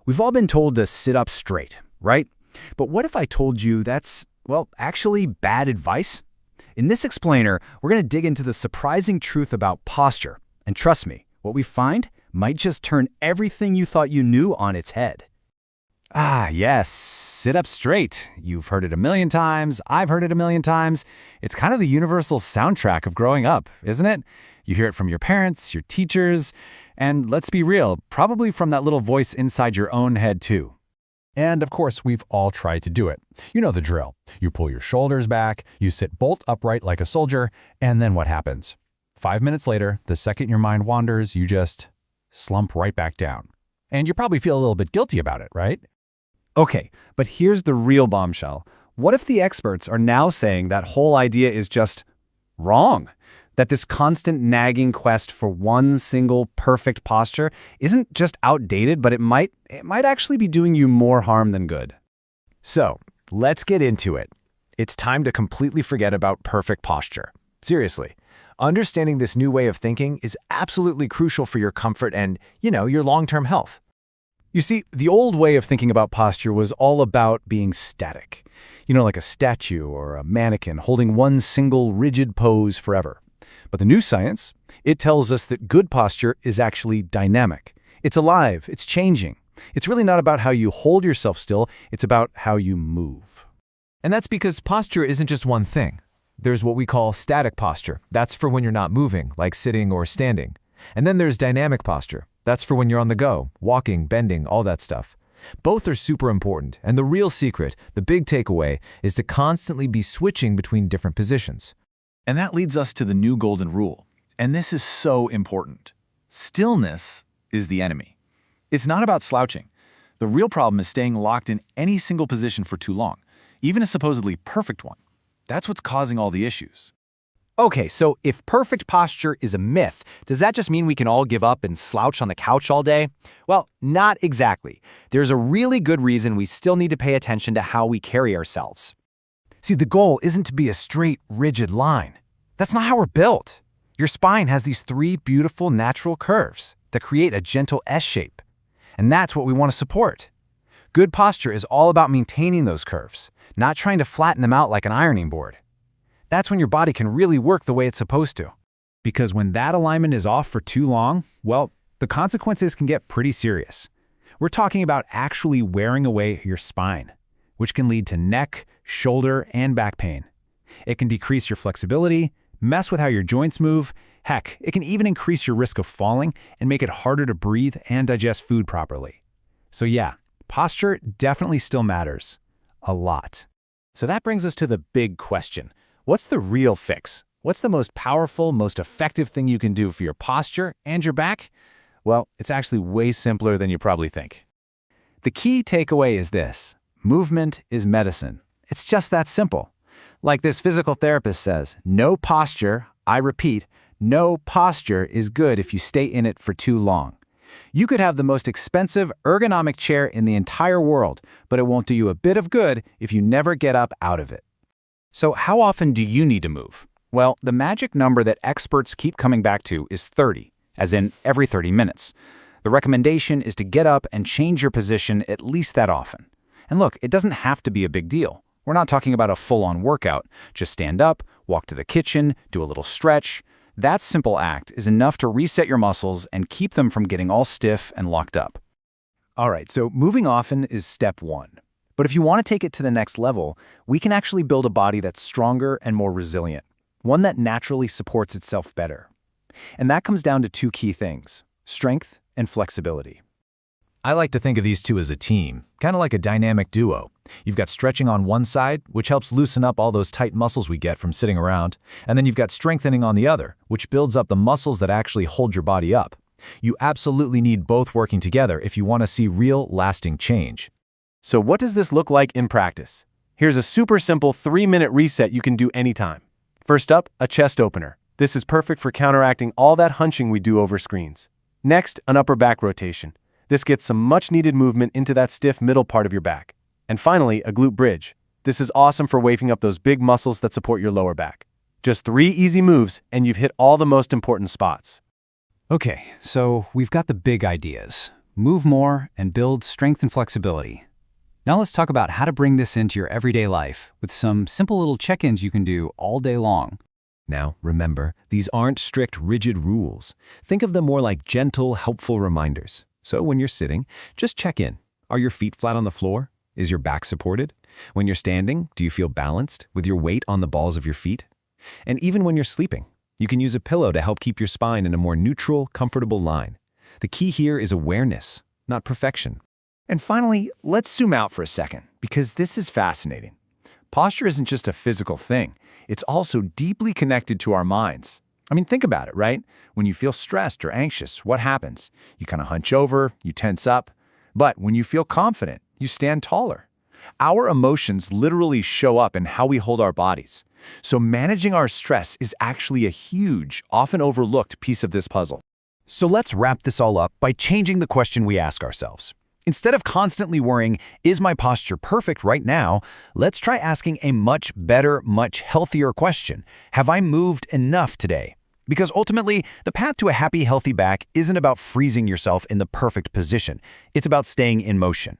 We've all been told to sit up straight, right? But what if I told you that's, well, actually bad advice? In this explainer, we're going to dig into the surprising truth about posture. And trust me, what we find might just turn everything you thought you knew on its head. Ah, yes, sit up straight. You've heard it a million times. I've heard it a million times. It's kind of the universal soundtrack of growing up, isn't it? You hear it from your parents, your teachers, and let's be real, probably from that little voice inside your own head too. And of course, we've all tried to do it. You know the drill. You pull your shoulders back, you sit bolt upright like a soldier, and then what happens? 5 minutes later, the second your mind wanders, you just slump right back down. And you probably feel a little bit guilty about it, right? Okay, but here's the real bombshell. What if the experts are now saying that whole idea is just wrong? That this constant nagging quest for one single perfect posture isn't just outdated, but it might actually be doing you more harm than good. So, let's get into it. It's time to completely forget about perfect posture. Seriously, understanding this new way of thinking is absolutely crucial for your comfort and, your long-term health. You see, the old way of thinking about posture was all about being static. Like a statue or a mannequin holding one single rigid pose forever. But the new science, it tells us that good posture is actually dynamic. It's alive, it's changing. It's really not about how you hold yourself still, it's about how you move. And that's because posture isn't just one thing. There's what we call static posture. That's for when you're not moving, like sitting or standing. And then there's dynamic posture. That's for when you're on the go, walking, bending, all that stuff. Both are super important, and the real secret, the big takeaway, is to constantly be switching between different positions. And that leads us to the new golden rule. And this is so important. Stillness is the enemy. It's not about slouching. The real problem is staying locked in any single position for too long, even a supposedly perfect one. That's what's causing all the issues. Okay, so if perfect posture is a myth, does that just mean we can all give up and slouch on the couch all day? Well, not exactly. There's a really good reason we still need to pay attention to how we carry ourselves. See, the goal isn't to be a straight, rigid line. That's not how we're built. Your spine has these 3 beautiful natural curves that create a gentle S shape. And that's what we want to support. Good posture is all about maintaining those curves, not trying to flatten them out like an ironing board. That's when your body can really work the way it's supposed to. Because when that alignment is off for too long, well, the consequences can get pretty serious. We're talking about actually wearing away your spine, which can lead to neck, shoulder, and back pain. It can decrease your flexibility, mess with how your joints move. Heck, it can even increase your risk of falling and make it harder to breathe and digest food properly. So yeah, posture definitely still matters. A lot. So that brings us to the big question. What's the real fix? What's the most powerful, most effective thing you can do for your posture and your back? Well, it's actually way simpler than you probably think. The key takeaway is this: movement is medicine. It's just that simple. Like this physical therapist says, no posture, I repeat, no posture is good if you stay in it for too long. You could have the most expensive ergonomic chair in the entire world, but it won't do you a bit of good if you never get up out of it. So how often do you need to move? Well, the magic number that experts keep coming back to is 30, as in every 30 minutes. The recommendation is to get up and change your position at least that often. And look, it doesn't have to be a big deal. We're not talking about a full-on workout. Just stand up, walk to the kitchen, do a little stretch. That simple act is enough to reset your muscles and keep them from getting all stiff and locked up. All right, so moving often is step 1. But if you want to take it to the next level, we can actually build a body that's stronger and more resilient, one that naturally supports itself better. And that comes down to 2 key things: strength and flexibility. I like to think of these two as a team, kind of like a dynamic duo. You've got stretching on one side, which helps loosen up all those tight muscles we get from sitting around, and then you've got strengthening on the other, which builds up the muscles that actually hold your body up. You absolutely need both working together if you want to see real, lasting change. So what does this look like in practice? Here's a super simple 3-minute reset you can do anytime. First up, a chest opener. This is perfect for counteracting all that hunching we do over screens. Next, an upper back rotation. This gets some much-needed movement into that stiff middle part of your back. And finally, a glute bridge. This is awesome for waking up those big muscles that support your lower back. Just 3 easy moves, and you've hit all the most important spots. Okay, so we've got the big ideas. move more, and build strength and flexibility. Now let's talk about how to bring this into your everyday life with some simple little check-ins you can do all day long. Now, remember, these aren't strict, rigid rules. Think of them more like gentle, helpful reminders. So when you're sitting, just check in. Are your feet flat on the floor? Is your back supported? When you're standing, do you feel balanced with your weight on the balls of your feet? And even when you're sleeping, you can use a pillow to help keep your spine in a more neutral, comfortable line. The key here is awareness, not perfection. And finally, let's zoom out for a second, because this is fascinating. Posture isn't just a physical thing. It's also deeply connected to our minds. I mean, think about it, right? When you feel stressed or anxious, what happens? You kind of hunch over, you tense up. But when you feel confident, you stand taller. Our emotions literally show up in how we hold our bodies. So managing our stress is actually a huge, often overlooked piece of this puzzle. So let's wrap this all up by changing the question we ask ourselves. Instead of constantly worrying, is my posture perfect right now, let's try asking a much better, much healthier question. Have I moved enough today? Because ultimately, the path to a happy, healthy back isn't about freezing yourself in the perfect position. It's about staying in motion.